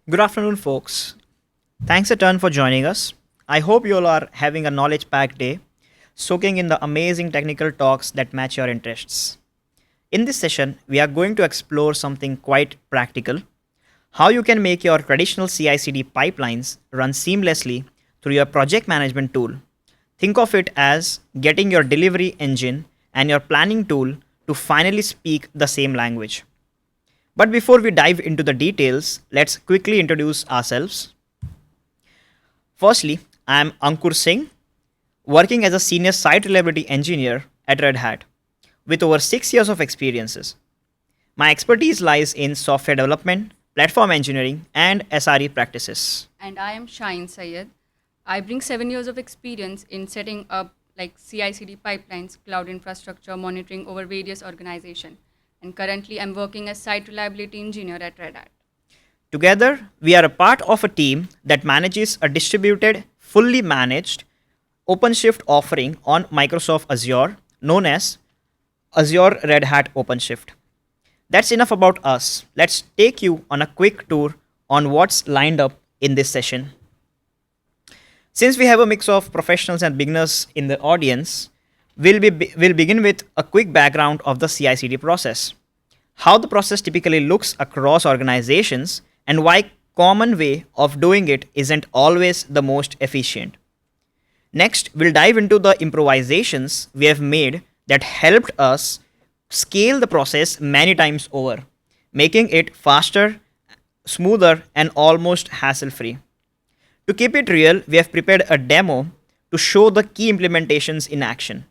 Good afternoon, folks. Thanks a ton for joining us. I hope you all are having a knowledge packed day, soaking in the amazing technical talks that match your interests. In this session, we are going to explore something quite practical: how you can make your traditional CI/CD pipelines run seamlessly through your project management tool. Think of it as getting your delivery engine and your planning tool to finally speak the same language. But before we dive into the details, let's quickly introduce ourselves. Firstly, I am Ankur Singh, working as a senior site reliability engineer at Red Hat with over 6 years of experiences. My expertise lies in software development, platform engineering, and SRE practices. And I am Shaheen. I bring 7 years of experience in setting up like CICD pipelines, cloud infrastructure monitoring over various organizations. And currently, I'm working as site reliability engineer at Red Hat. Together, we are a part of a team that manages a distributed, fully managed OpenShift offering on Microsoft Azure known as Azure Red Hat OpenShift. That's enough about us. Let's take you on a quick tour on what's lined up in this session. Since we have a mix of professionals and beginners in the audience, we'll begin with a quick background of the CI/CD process, how the process typically looks across organizations, and why common way of doing it isn't always the most efficient. Next, we'll dive into the improvisations we have made that helped us scale the process many times over, making it faster, smoother, and almost hassle free. To keep it real, we have prepared a demo to show the key implementations in action.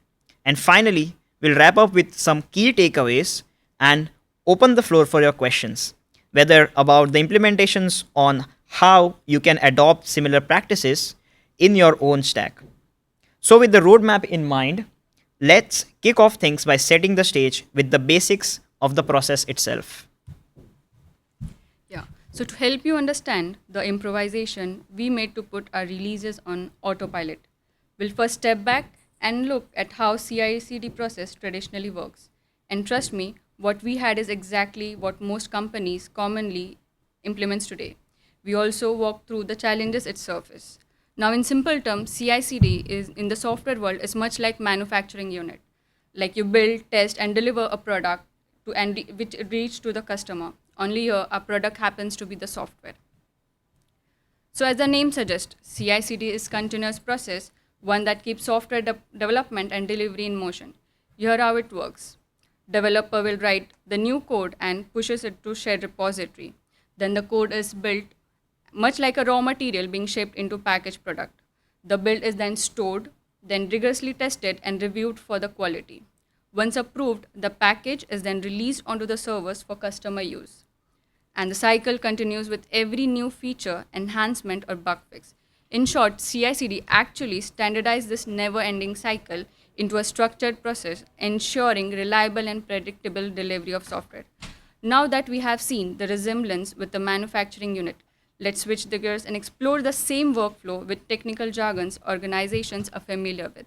And finally, we'll wrap up with some key takeaways and open the floor for your questions, whether about the implementations on how you can adopt similar practices in your own stack. So, with the roadmap in mind, let's kick off things by setting the stage with the basics of the process itself. Yeah. So to help you understand the improvisation, we made to put our releases on autopilot. We'll first step back and look at how CI/CD process traditionally works. And trust me, what we had is exactly what most companies commonly implements today. We also walk through the challenges it surfaces. Now, in simple terms, CI/CD is in the software world is much like manufacturing unit. Like you build, test, and deliver a product which reach to the customer. Only here, our product happens to be the software. So, as the name suggests, CI/CD is continuous process, one that keeps software development and delivery in motion. Here how it works. Developer will write the new code and pushes it to shared repository. Then the code is built much like a raw material being shipped into packaged product. The build is then stored, then rigorously tested and reviewed for the quality. Once approved, the package is then released onto the servers for customer use. And the cycle continues with every new feature, enhancement, or bug fix. In short, CI/CD actually standardized this never-ending cycle into a structured process, ensuring reliable and predictable delivery of software. Now that we have seen the resemblance with the manufacturing unit, let's switch the gears and explore the same workflow with technical jargons organizations are familiar with.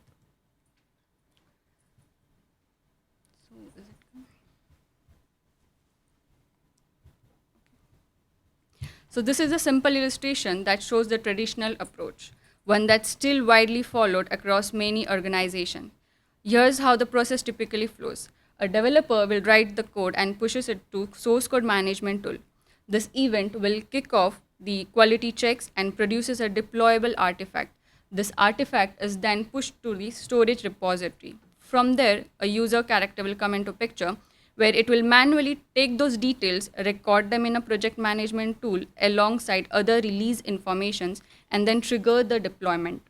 So this is a simple illustration that shows the traditional approach, one that's still widely followed across many organizations. Here's how the process typically flows. A developer will write the code and pushes it to source code management tool. This event will kick off the quality checks and produces a deployable artifact. This artifact is then pushed to the storage repository. From there, a user character will come into picture where it will manually take those details, record them in a project management tool alongside other release informations, and then trigger the deployment.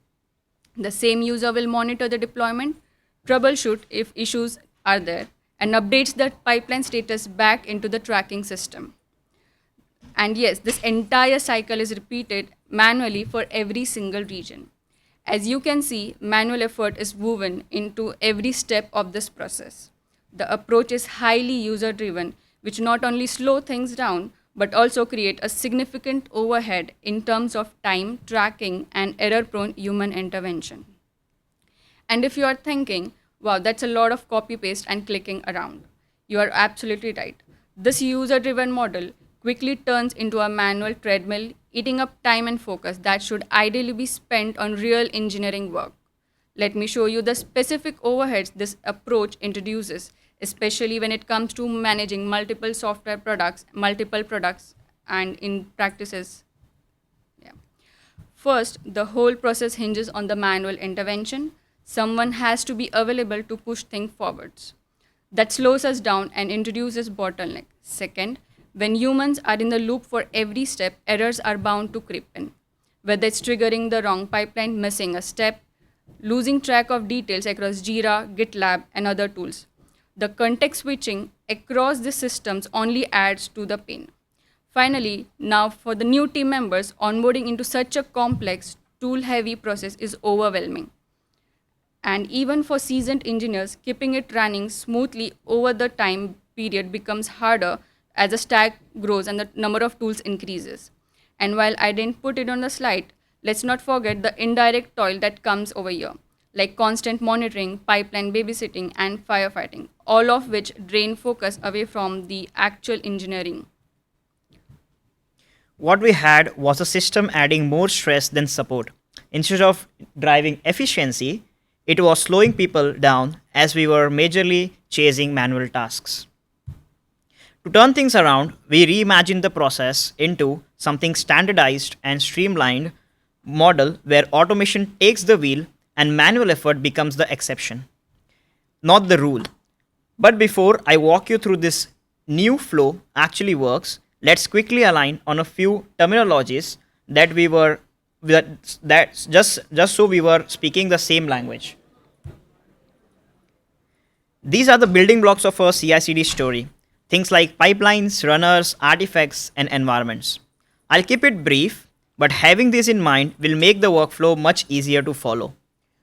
The same user will monitor the deployment, troubleshoot if issues are there, and updates the pipeline status back into the tracking system. And yes, this entire cycle is repeated manually for every single region. As you can see, manual effort is woven into every step of this process. The approach is highly user driven, which not only slow things down, but also create a significant overhead in terms of time, tracking, and error prone human intervention. And if you are thinking, wow, that's a lot of copy paste and clicking around, you are absolutely right. This user driven model quickly turns into a manual treadmill, eating up time and focus that should ideally be spent on real engineering work. Let me show you the specific overheads this approach introduces, especially when it comes to managing multiple products, and in practices. Yeah. First, the whole process hinges on the manual intervention. Someone has to be available to push things forwards. That slows us down and introduces bottleneck. Second, when humans are in the loop for every step, errors are bound to creep in. Whether it's triggering the wrong pipeline, missing a step, losing track of details across Jira, GitLab, and other tools. The context switching across the systems only adds to the pain. Finally, now for the new team members, onboarding into such a complex, tool heavy process is overwhelming. And even for seasoned engineers, keeping it running smoothly over the time period becomes harder as the stack grows and the number of tools increases. And while I didn't put it on the slide, let's not forget the indirect toil that comes over here, like constant monitoring, pipeline babysitting, and firefighting, all of which drain focus away from the actual engineering. What we had was a system adding more stress than support. Instead of driving efficiency, it was slowing people down as we were majorly chasing manual tasks. To turn things around, we reimagined the process into something standardized and streamlined model where automation takes the wheel and manual effort becomes the exception, not the rule. But before I walk you through this new flow actually works, let's quickly align on a few terminologies that we were that just so we were speaking the same language. These are the building blocks of a CI/CD story. Things like pipelines, runners, artifacts, and environments. I'll keep it brief, but having this in mind will make the workflow much easier to follow.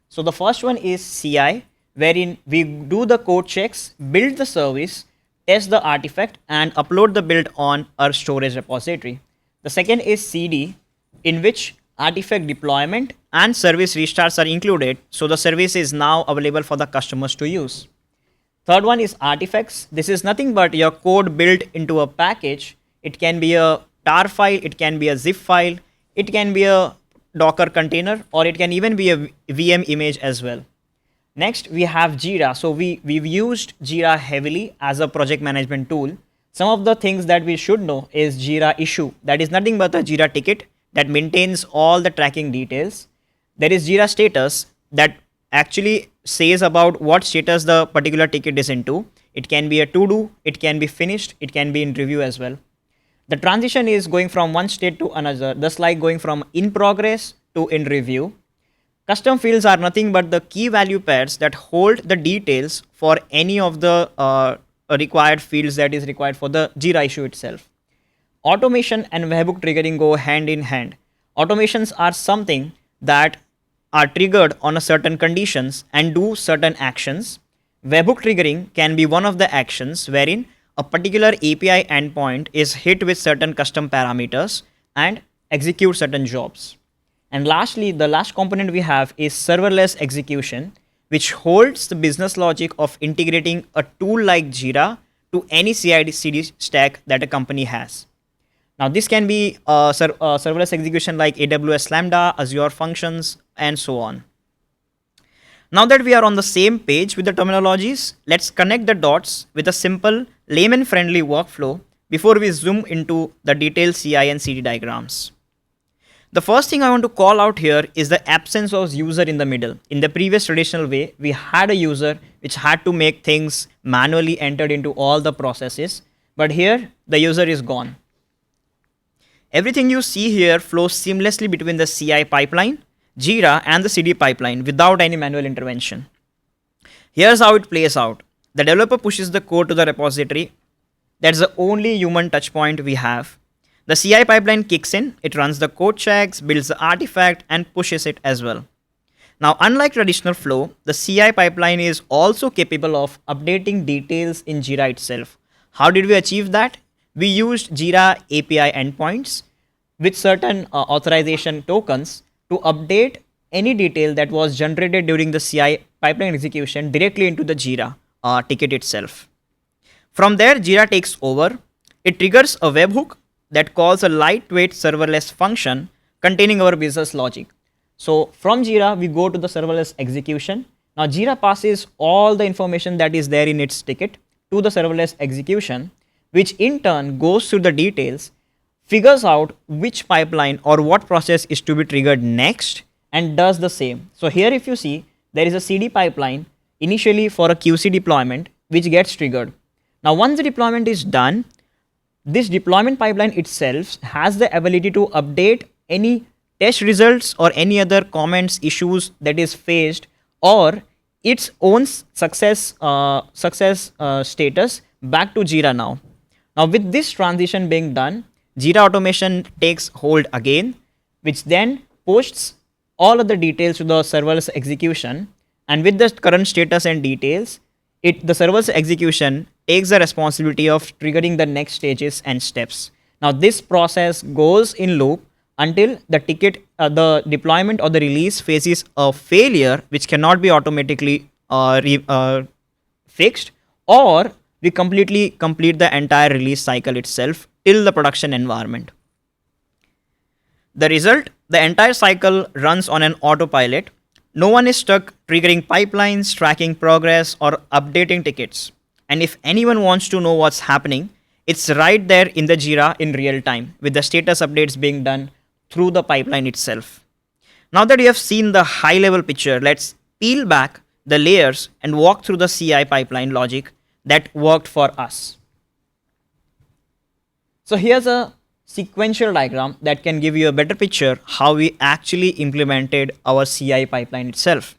So the first one is CI, wherein we do the code checks, build the service, test the artifact, and upload the build on our storage repository. The second is CD, in which artifact deployment and service restarts are included, so the service is now available for the customers to use. Third one is artifacts. This is nothing but your code built into a package. It can be a tar file, it can be a zip file, it can be a Docker container, or it can even be a VM image as well. Next, we have Jira. So we've used Jira heavily as a project management tool. Some of the things that we should know is Jira issue. That is nothing but a Jira ticket that maintains all the tracking details. There is Jira status that actually says about what status the particular ticket is into. It can be a to-do, it can be finished, it can be in review as well. The transition is going from one state to another, thus like going from in progress to in review. Custom fields are nothing but the key value pairs that hold the details for any of the required fields that is required for the Jira issue itself. Automation and webhook triggering go hand in hand. Automations are something that are triggered on a certain conditions and do certain actions. Webhook triggering can be one of the actions wherein a particular API endpoint is hit with certain custom parameters and execute certain jobs. And lastly, the last component we have is serverless execution, which holds the business logic of integrating a tool like Jira to any CI/CD stack that a company has. Now, this can be serverless execution like AWS Lambda, Azure Functions, and so on. Now that we are on the same page with the terminologies, let's connect the dots with a simple layman-friendly workflow before we zoom into the detailed CI and CD diagrams. The first thing I want to call out here is the absence of user in the middle. In the previous traditional way, we had a user which had to make things manually entered into all the processes, but here the user is gone. Everything you see here flows seamlessly between the CI pipeline, Jira, and the CD pipeline without any manual intervention. Here's how it plays out. The developer pushes the code to the repository. That's the only human touch point we have. The CI pipeline kicks in, it runs the code checks, builds the artifact, and pushes it as well. Now, unlike traditional flow, the CI pipeline is also capable of updating details in Jira itself. How did we achieve that? We used Jira API endpoints with certain authorization tokens to update any detail that was generated during the CI pipeline execution directly into the Jira ticket itself. From there, Jira takes over. It triggers a webhook that calls a lightweight serverless function containing our business logic. So from Jira, we go to the serverless execution. Now Jira passes all the information that is there in its ticket to the serverless execution, which in turn goes through the details, figures out which pipeline or what process is to be triggered next, and does the same. So here if you see, there is a CD pipeline initially for a QC deployment which gets triggered. Now once the deployment is done, this deployment pipeline itself has the ability to update any test results or any other comments, issues that is faced, or its own success status back to Jira now. Now with this transition being done, Jira automation takes hold again, which then posts all of the details to the serverless execution, and with the current status and details, the serverless execution takes the responsibility of triggering the next stages and steps. Now this process goes in loop until the ticket, the deployment or the release faces a failure which cannot be automatically fixed, or we completely complete the entire release cycle itself till the production environment. The result, the entire cycle runs on an autopilot. No one is stuck triggering pipelines, tracking progress, or updating tickets. And if anyone wants to know what's happening, it's right there in the Jira in real time, with the status updates being done through the pipeline itself. Now that you have seen the high level picture, let's peel back the layers and walk through the CI pipeline logic that worked for us. So here's a sequential diagram that can give you a better picture how we actually implemented our CI pipeline itself.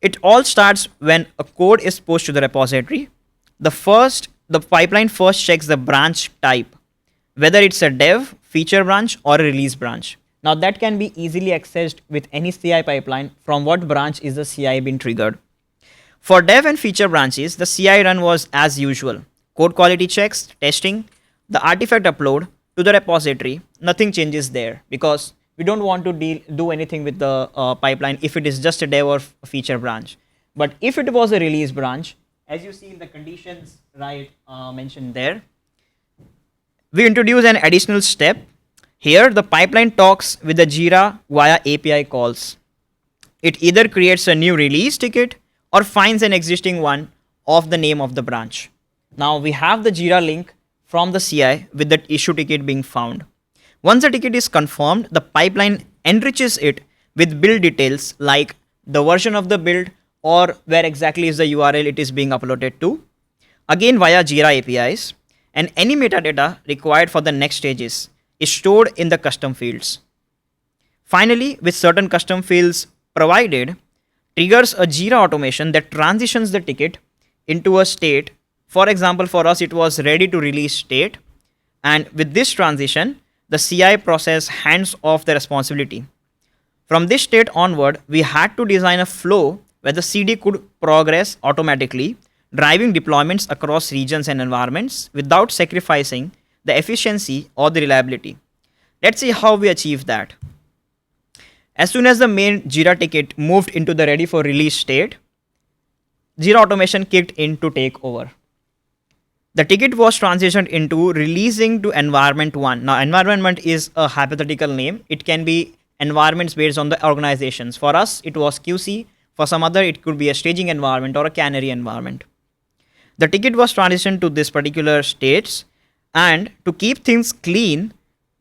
It all starts when a code is pushed to the repository. The pipeline first checks the branch type, whether it's a dev, feature branch, or a release branch. Now that can be easily accessed with any CI pipeline from what branch is the CI being triggered. For dev and feature branches, the CI run was as usual. Code quality checks, testing, the artifact upload to the repository. Nothing changes there because we don't want to do anything with the pipeline if it is just a dev or feature branch. But if it was a release branch, as you see in the conditions mentioned there, we introduce an additional step. Here the pipeline talks with the Jira via API calls. It either creates a new release ticket or finds an existing one of the name of the branch. Now we have the Jira link from the CI with the issue ticket being found. Once the ticket is confirmed, the pipeline enriches it with build details like the version of the build or where exactly is the URL it is being uploaded to, again via Jira APIs, and any metadata required for the next stages is stored in the custom fields. Finally, with certain custom fields provided, triggers a Jira automation that transitions the ticket into a state. For example, for us, it was ready to release state. And with this transition, the CI process hands off the responsibility. From this state onward, we had to design a flow where the CD could progress automatically, driving deployments across regions and environments without sacrificing the efficiency or the reliability. Let's see how we achieve that. As soon as the main Jira ticket moved into the ready for release state, Jira automation kicked in to take over. The ticket was transitioned into releasing to environment 1. Now environment is a hypothetical name. It can be environments based on the organizations. For us, it was QC. For some other, it could be a staging environment or a canary environment. The ticket was transitioned to this particular states, and to keep things clean,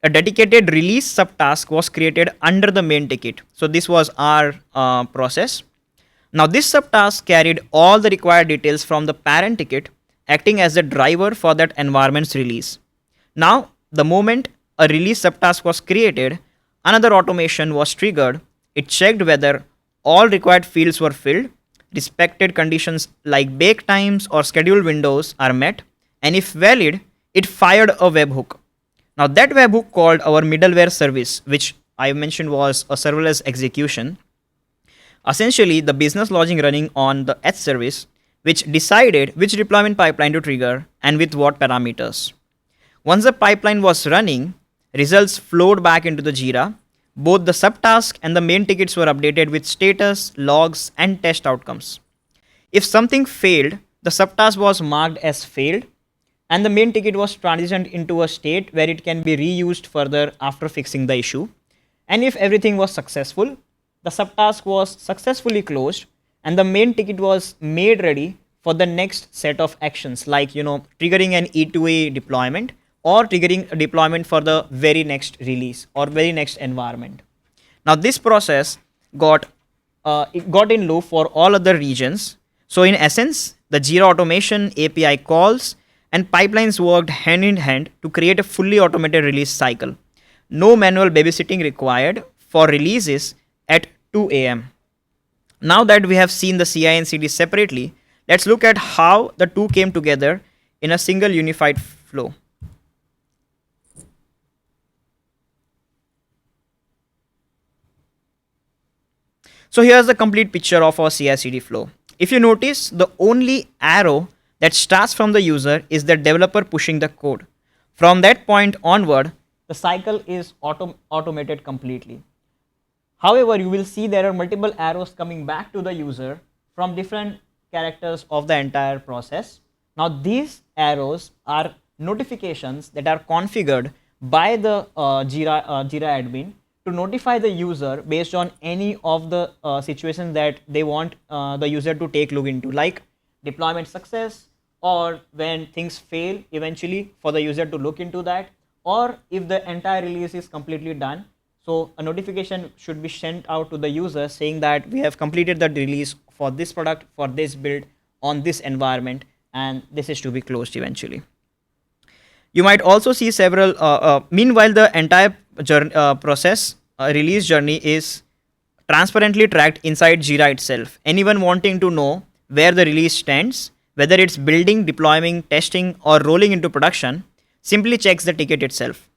a dedicated release subtask was created under the main ticket. So this was our process. Now this subtask carried all the required details from the parent ticket, acting as the driver for that environment's release. Now, the moment a release subtask was created, another automation was triggered. It checked whether all required fields were filled, respected conditions like bake times or scheduled windows are met, and if valid, it fired a webhook. Now that webhook called our middleware service, which I mentioned was a serverless execution, essentially the business logic running on the H service, which decided which deployment pipeline to trigger and with what parameters. Once the pipeline was running, results flowed back into the Jira. Both the subtask and the main tickets were updated with status, logs, and test outcomes. If something failed, the subtask was marked as failed. and the main ticket was transitioned into a state where it can be reused further after fixing the issue. And if everything was successful, the subtask was successfully closed and the main ticket was made ready for the next set of actions, like triggering an E2A deployment or triggering a deployment for the very next release or very next environment. Now this process got it got in loop for all other regions. So in essence, the Jira automation API calls and pipelines worked hand in hand to create a fully automated release cycle. No manual babysitting required for releases at 2 a.m. Now that we have seen the CI and CD separately, let's look at how the two came together in a single unified flow. So here's the complete picture of our CI/CD flow. If you notice, the only arrow that starts from the user is the developer pushing the code. From that point onward, the cycle is automated completely. However, you will see there are multiple arrows coming back to the user from different characters of the entire process. Now these arrows are notifications that are configured by the Jira admin to notify the user based on any of the situations that they want the user to take look into, like deployment success, or when things fail eventually for the user to look into that, or if the entire release is completely done. So a notification should be sent out to the user saying that we have completed the release for this product, for this build, on this environment, and this is to be closed eventually. You might also see several, meanwhile the entire process release journey is transparently tracked inside Jira itself. Anyone wanting to know where the release stands, whether it's building, deploying, testing, or rolling into production, simply checks the ticket itself.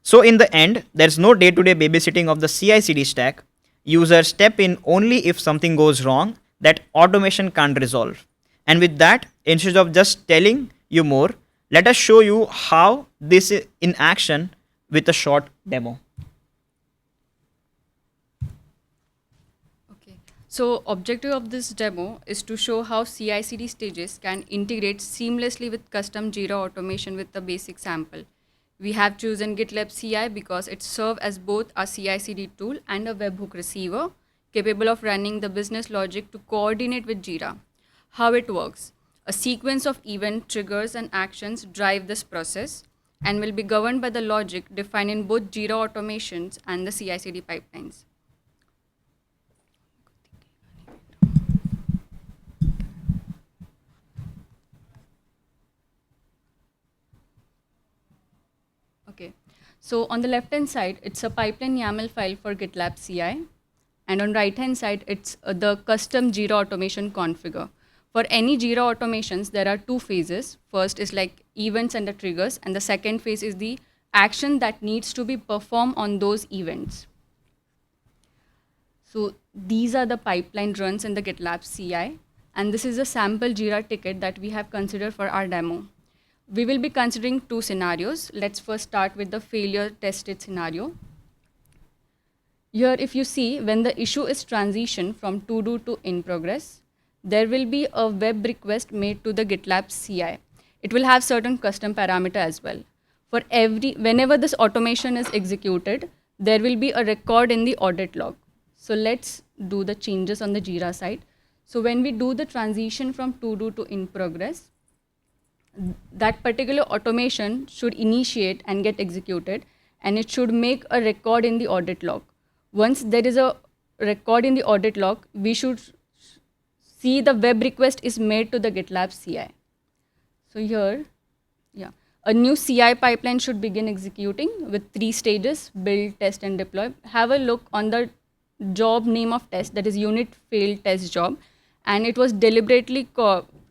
So in the end, there's no day-to-day babysitting of the CI/CD stack. Users step in only if something goes wrong that automation can't resolve. And with that, instead of just telling you more, let us show you how this is in action with a short demo. Okay. So objective of this demo is to show how CI/CD stages can integrate seamlessly with custom Jira automation with the basic sample. We have chosen GitLab CI because it serves as both a CI/CD tool and a webhook receiver capable of running the business logic to coordinate with Jira. How it works. A sequence of event triggers and actions drive this process and will be governed by the logic defined in both Jira automations and the CI/CD pipelines. Okay, so on the left hand side, it's a pipeline YAML file for GitLab CI, and on right hand side, it's the custom Jira automation configure. For any Jira automations, there are two phases. First is like events and the triggers, and the second phase is the action that needs to be performed on those events. So these are the pipeline runs in the GitLab CI, and this is a sample Jira ticket that we have considered for our demo. We will be considering two scenarios. Let's first start with the failure tested scenario. Here, if you see, when the issue is transitioned from to do to in progress, there will be a web request made to the GitLab CI. It will have certain custom parameter as well. For whenever this automation is executed, there will be a record in the audit log. So let's do the changes on the Jira side. So when we do the transition from to do to in progress, that particular automation should initiate and get executed, and it should make a record in the audit log. Once there is a record in the audit log, we should see the web request is made to the GitLab CI. So here, a new CI pipeline should begin executing with 3 stages: build, test, and deploy. Have a look on the job name of test, that is unit failed test job, and it was deliberately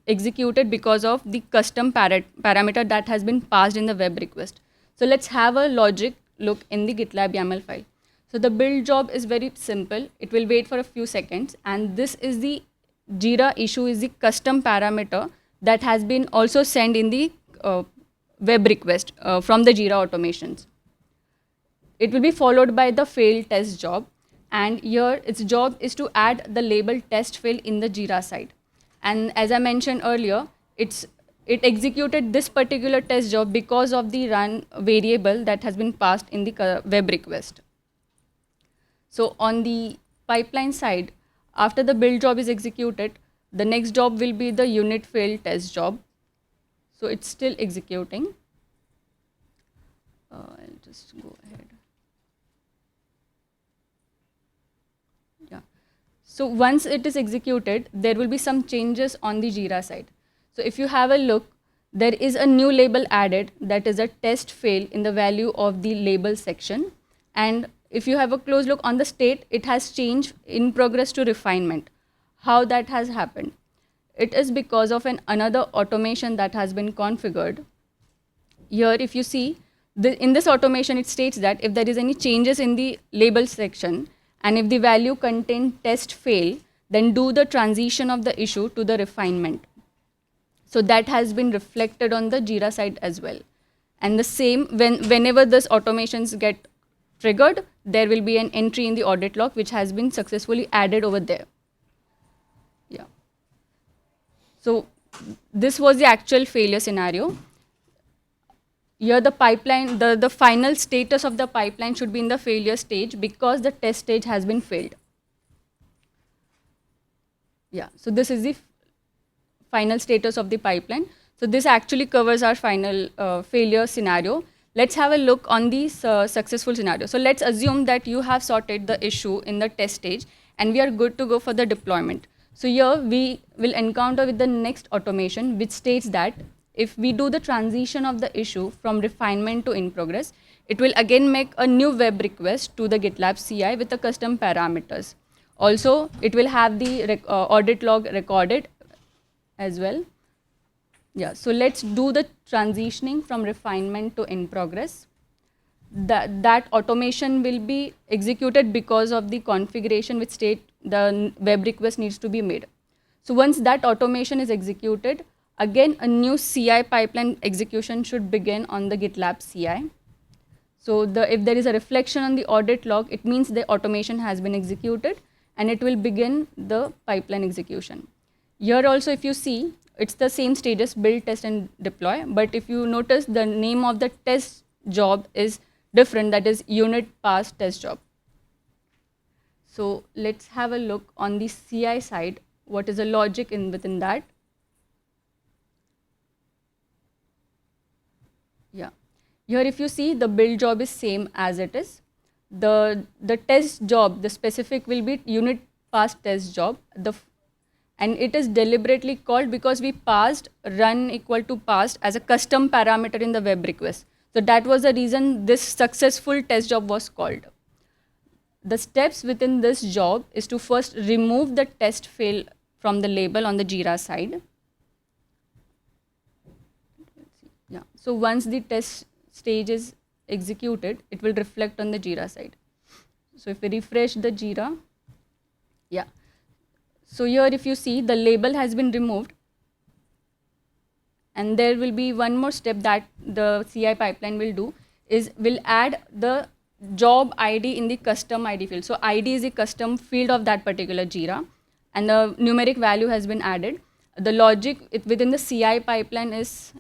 executed because of the custom parameter that has been passed in the web request. So let's have a logic look in the GitLab YAML file. So the build job is very simple. It will wait for a few seconds, and this is the Jira issue is the custom parameter that has been also sent in the web request from the Jira automations. It will be followed by the failed test job, and here its job is to add the label test fail in the Jira side. And as I mentioned earlier, it's it executed this particular test job because of the run variable that has been passed in the web request. So on the pipeline side, after the build job is executed, the next job will be the unit failed test job. So it's still executing. I'll just go ahead. Yeah. So once it is executed, there will be some changes on the Jira side. So if you have a look, there is a new label added, that is a test fail in the value of the label section. And if you have a close look on the state, it has changed in progress to refinement. How that has happened? It is because of another automation that has been configured. Here, if you see, in this automation, it states that if there is any changes in the label section, and if the value contain test fail, then do the transition of the issue to the refinement. So that has been reflected on the Jira side as well. And the same, whenever this automations get triggered, there will be an entry in the audit log which has been successfully added over there. Yeah. So this was the actual failure scenario. Here the pipeline, the final status of the pipeline should be in the failure stage because the test stage has been failed. Yeah, so this is the final status of the pipeline. So this actually covers our final failure scenario. Let's have a look on the successful scenario. So let's assume that you have sorted the issue in the test stage and we are good to go for the deployment. So here we will encounter with the next automation which states that if we do the transition of the issue from refinement to in progress, it will again make a new web request to the GitLab CI with the custom parameters. Also, it will have the audit log recorded as well. Yeah, so let's do the transitioning from refinement to in progress. That automation will be executed because of the configuration which state the web request needs to be made. So once that automation is executed, again a new CI pipeline execution should begin on the GitLab CI. So if there is a reflection on the audit log, it means the automation has been executed and it will begin the pipeline execution. Here also if you see, it's the same stages, build, test and deploy. But if you notice, the name of the test job is different, that is unit pass test job. So let's have a look on the CI side, what is the logic within that. Yeah, here if you see, the build job is same as it is. The test job, the specific will be unit pass test job. And it is deliberately called because we passed run equal to passed as a custom parameter in the web request. So that was the reason this successful test job was called. The steps within this job is to first remove the test fail from the label on the Jira side. Yeah. So once the test stage is executed, it will reflect on the Jira side. So if we refresh the Jira, yeah. So here if you see, the label has been removed and there will be one more step that the CI pipeline will do is will add the job ID in the custom ID field. So ID is the custom field of that particular Jira and the numeric value has been added. The logic within the CI pipeline is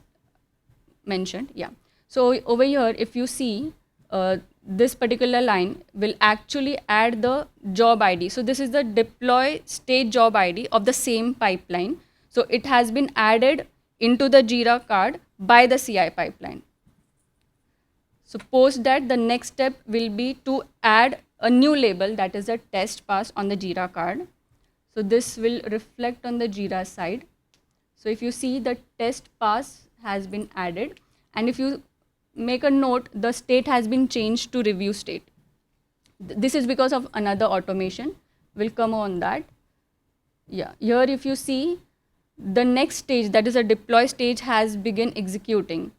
mentioned. Yeah. So over here if you see, this particular line will actually add the job ID. So this is the deploy state job ID of the same pipeline. So it has been added into the Jira card by the CI pipeline. So post that, the next step will be to add a new label, that is a test pass on the Jira card. So this will reflect on the Jira side. So if you see, the test pass has been added, and if you make a note, the state has been changed to review state. This is because of another automation. We'll come on that. Yeah, here if you see, the next stage, that is a deploy stage, has begun executing.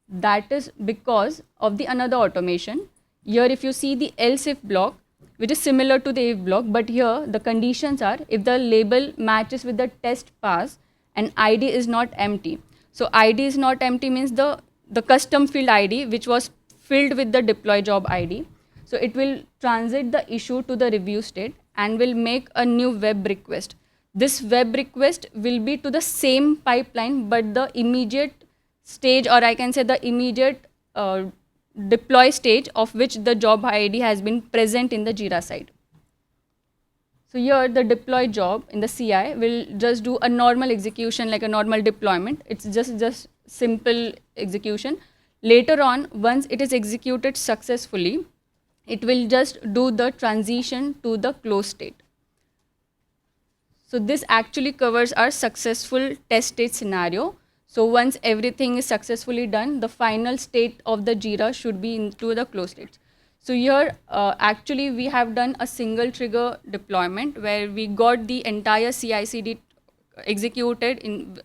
That is because of the another automation. Here if you see the else if block, which is similar to the if block, but here the conditions are if the label matches with the test pass and ID is not empty. So ID is not empty means the custom field ID which was filled with the deploy job ID. So it will transit the issue to the review state and will make a new web request. This web request will be to the same pipeline, but the immediate stage, or I can say the immediate deploy stage of which the job ID has been present in the Jira side. So here the deploy job in the CI will just do a normal execution like a normal deployment. It's just simple execution. Later on, once it is executed successfully, it will just do the transition to the close state. So this actually covers our successful test state scenario. So once everything is successfully done, the final state of the Jira should be into the close state. So here, actually, we have done a single trigger deployment where we got the entire CICD executed in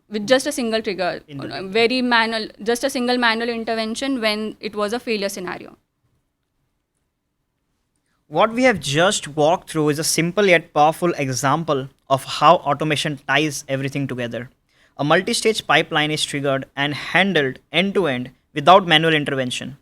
with just a single trigger, very manual, just a single manual intervention when it was a failure scenario. What we have just walked through is a simple yet powerful example of how automation ties everything together. A multi-stage pipeline is triggered and handled end-to-end without manual intervention.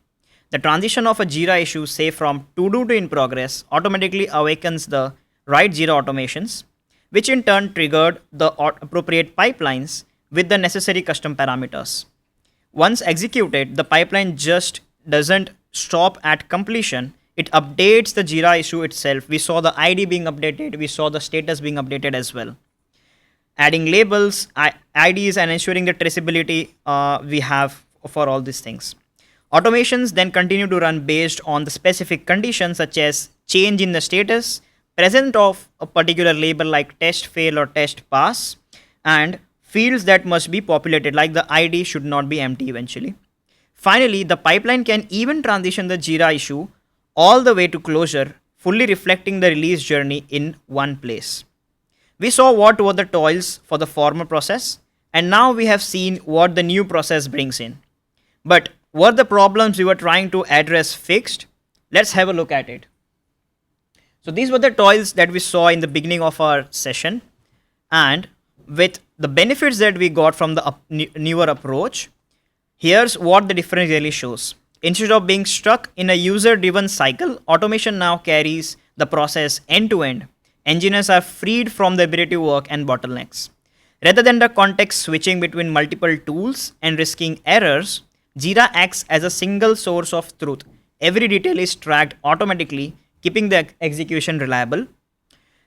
The transition of a Jira issue, say from to-do to in progress, automatically awakens the right Jira automations, which in turn triggered the appropriate pipelines with the necessary custom parameters. Once executed, the pipeline just doesn't stop at completion. It updates the Jira issue itself. We saw the ID being updated. We saw the status being updated as well. Adding labels, IDs, and ensuring the traceability we have for all these things. Automations then continue to run based on the specific conditions such as change in the status, presence of a particular label like test fail or test pass, and fields that must be populated like the ID should not be empty eventually. Finally, the pipeline can even transition the Jira issue all the way to closure, fully reflecting the release journey in one place. We saw what were the toils for the former process, and now we have seen what the new process brings in. But were the problems we were trying to address fixed? Let's have a look at it. So these were the toils that we saw in the beginning of our session, and with the benefits that we got from the newer approach, here's what the difference really shows. Instead of being stuck in a user-driven cycle, automation now carries the process end-to-end. Engineers are freed from the repetitive work and bottlenecks. Rather than the context switching between multiple tools and risking errors, Jira acts as a single source of truth. Every detail is tracked automatically, keeping the execution reliable.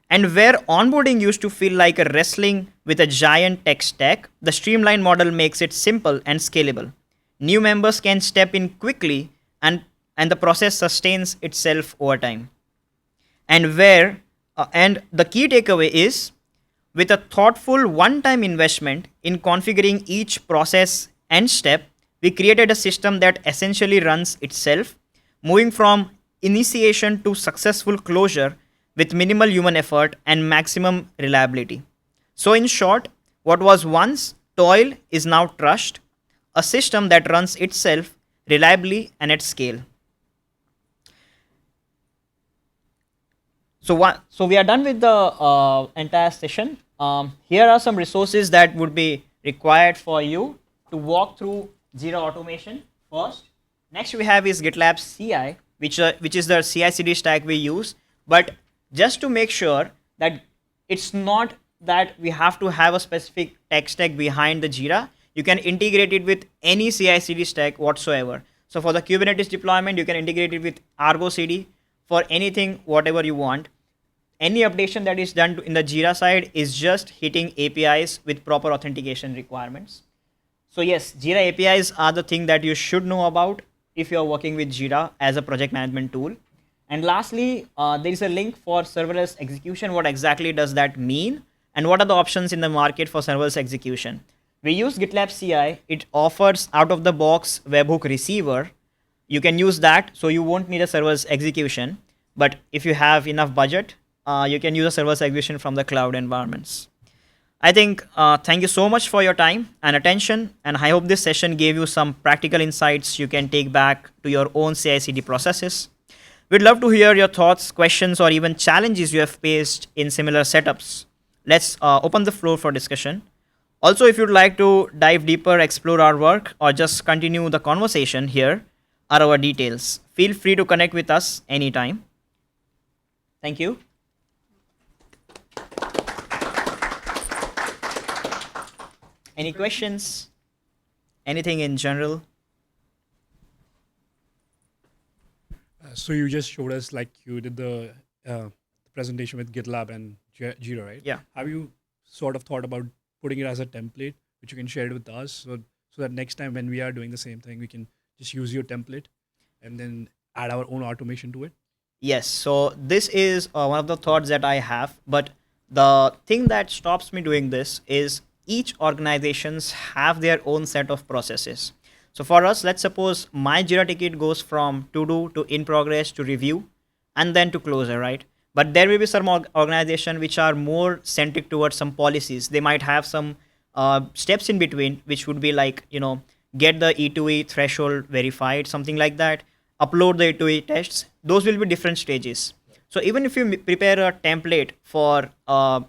And where onboarding used to feel like a wrestling with a giant tech stack, the streamlined model makes it simple and scalable. New members can step in quickly and the process sustains itself over time. And the key takeaway is, with a thoughtful one-time investment in configuring each process and step, we created a system that essentially runs itself, moving from initiation to successful closure with minimal human effort and maximum reliability. So in short, what was once toil is now trust, a system that runs itself reliably and at scale. So we are done with the entire session. Here are some resources that would be required for you to walk through Jira automation first. Next we have is GitLab CI, which is the CI/CD stack we use. But just to make sure that it's not that we have to have a specific tech stack behind the Jira, you can integrate it with any CI/CD stack whatsoever. So for the Kubernetes deployment, you can integrate it with Argo CD. For anything, whatever you want. Any updation that is done in the Jira side is just hitting APIs with proper authentication requirements. So yes, Jira APIs are the thing that you should know about if you're working with Jira as a project management tool. And lastly, there is a link for serverless execution. What exactly does that mean? And what are the options in the market for serverless execution? We use GitLab CI. It offers out-of-the-box webhook receiver. You can use that, so you won't need a serverless execution. But if you have enough budget, you can use a serverless execution from the cloud environments. I think thank you so much for your time and attention, and I hope this session gave you some practical insights you can take back to your own CI/CD processes. We'd love to hear your thoughts, questions, or even challenges you have faced in similar setups. Let's open the floor for discussion. Also, if you'd like to dive deeper, explore our work, or just continue the conversation, here are our details. Feel free to connect with us anytime. Thank you. Any questions? Anything in general? So you just showed us like you did the presentation with GitLab and Jira, right? Yeah. Have you sort of thought about putting it as a template, which you can share it with us, so that next time when we are doing the same thing, we can just use your template and then add our own automation to it? Yes, so this is one of the thoughts that I have, but the thing that stops me doing this is each organizations have their own set of processes. So for us, let's suppose my Jira ticket goes from to do to in progress to review and then to closure, right? But there will be some organization which are more centric towards some policies. They might have some steps in between, which would be like, get the E2E threshold verified, something like that, upload the E2E tests. Those will be different stages. So even if you prepare a template for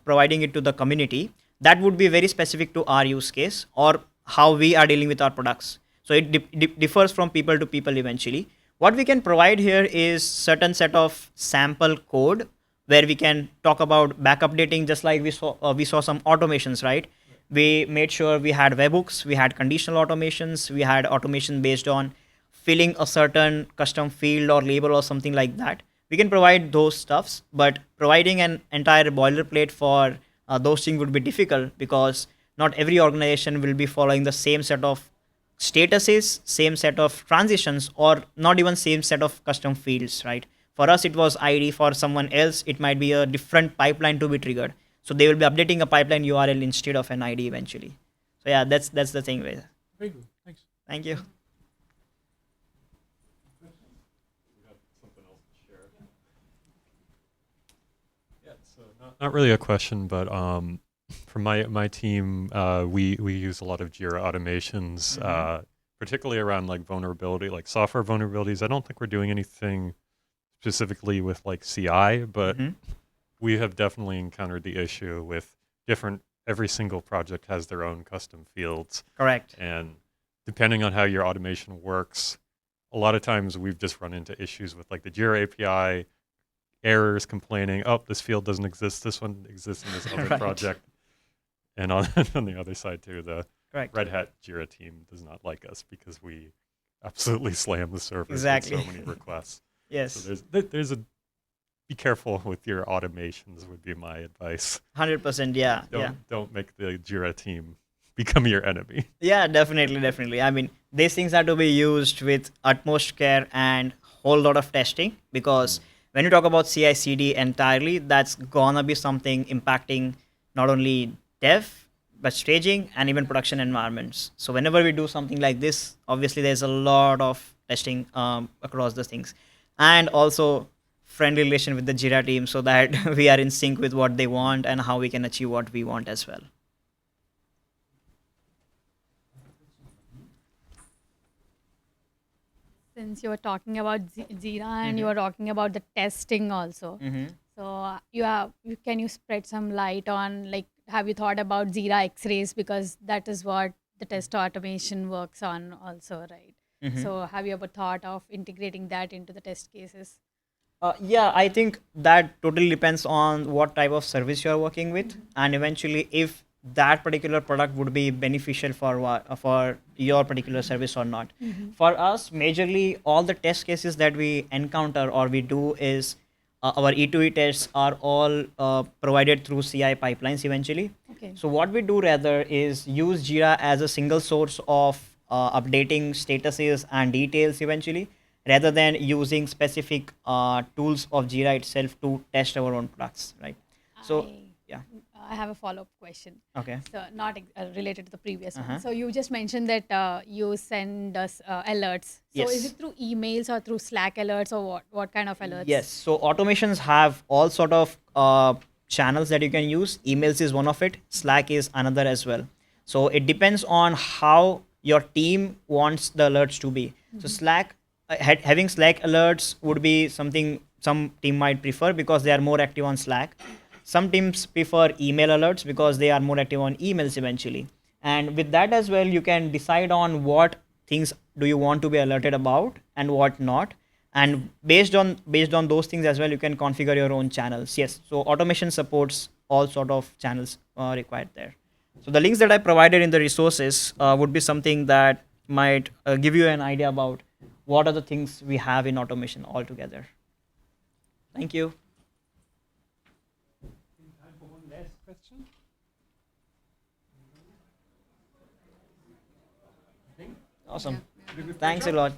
providing it to the community, that would be very specific to our use case or how we are dealing with our products. So it differs from people to people eventually. What we can provide here is certain set of sample code where we can talk about back updating, just like we saw some automations, right? We made sure we had webhooks, we had conditional automations, we had automation based on filling a certain custom field or label or something like that. We can provide those stuffs, but providing an entire boilerplate for those things would be difficult because not every organization will be following the same set of statuses, same set of transitions, or not even same set of custom fields, right? For us, it was ID. For someone else, it might be a different pipeline to be triggered. So they will be updating a pipeline URL instead of an ID eventually. So yeah, that's the thing. With Very good. Thanks. Thank you. Yeah, so not really a question, but for my team, we use a lot of Jira automations, particularly around like vulnerability, like software vulnerabilities. I don't think we're doing anything specifically with like CI, but we have definitely encountered the issue with every single project has their own custom fields. Correct. And depending on how your automation works, a lot of times we've just run into issues with like the Jira API, errors complaining, oh, this field doesn't exist, this one exists in this other Right. project. And on, on the other side too, the Correct. Red Hat Jira team does not like us because we absolutely slam the servers Exactly. with so many requests. Yes. So there's a be careful with your automations would be my advice. 100%. Yeah. Yeah. Don't make the Jira team become your enemy. Yeah, definitely. I mean, these things are to be used with utmost care and whole lot of testing because when you talk about CI/CD entirely, that's gonna be something impacting not only dev but staging and even production environments. So whenever we do something like this, obviously there's a lot of testing across the things, and also friendly relation with the Jira team so that we are in sync with what they want and how we can achieve what we want as well. Since you were talking about Jira and you were talking about the testing also, so can you spread some light on, like, have you thought about Jira X-rays, because that is what the test automation works on also, right? So have you ever thought of integrating that into the test cases? Yeah, I think that totally depends on what type of service you're working with, and eventually if that particular product would be beneficial for your particular service or not. For us, majorly all the test cases that we encounter or we do is our E2E tests are all provided through CI pipelines eventually. Okay. So what we do rather is use Jira as a single source of updating statuses and details eventually, rather than using specific tools of Jira itself to test our own products, right? So, yeah. I have a follow-up question. Okay. So not related to the previous Uh-huh. one. So you just mentioned that you send us alerts. So is Yes. it through emails or through Slack alerts, or what? What kind of alerts? Yes. So automations have all sort of channels that you can use. Emails is one of it. Slack is another as well. So it depends on how your team wants the alerts to be. So Slack, having Slack alerts would be something some team might prefer because they are more active on Slack. Some teams prefer email alerts because they are more active on emails eventually. And with that as well, you can decide on what things do you want to be alerted about and what not. And based on those things as well, you can configure your own channels. Yes. So automation supports all sort of channels required there. So the links that I provided in the resources would be something that might give you an idea about what are the things we have in automation altogether. Thank you. Time for one last question. Awesome. Yeah. Thanks a lot.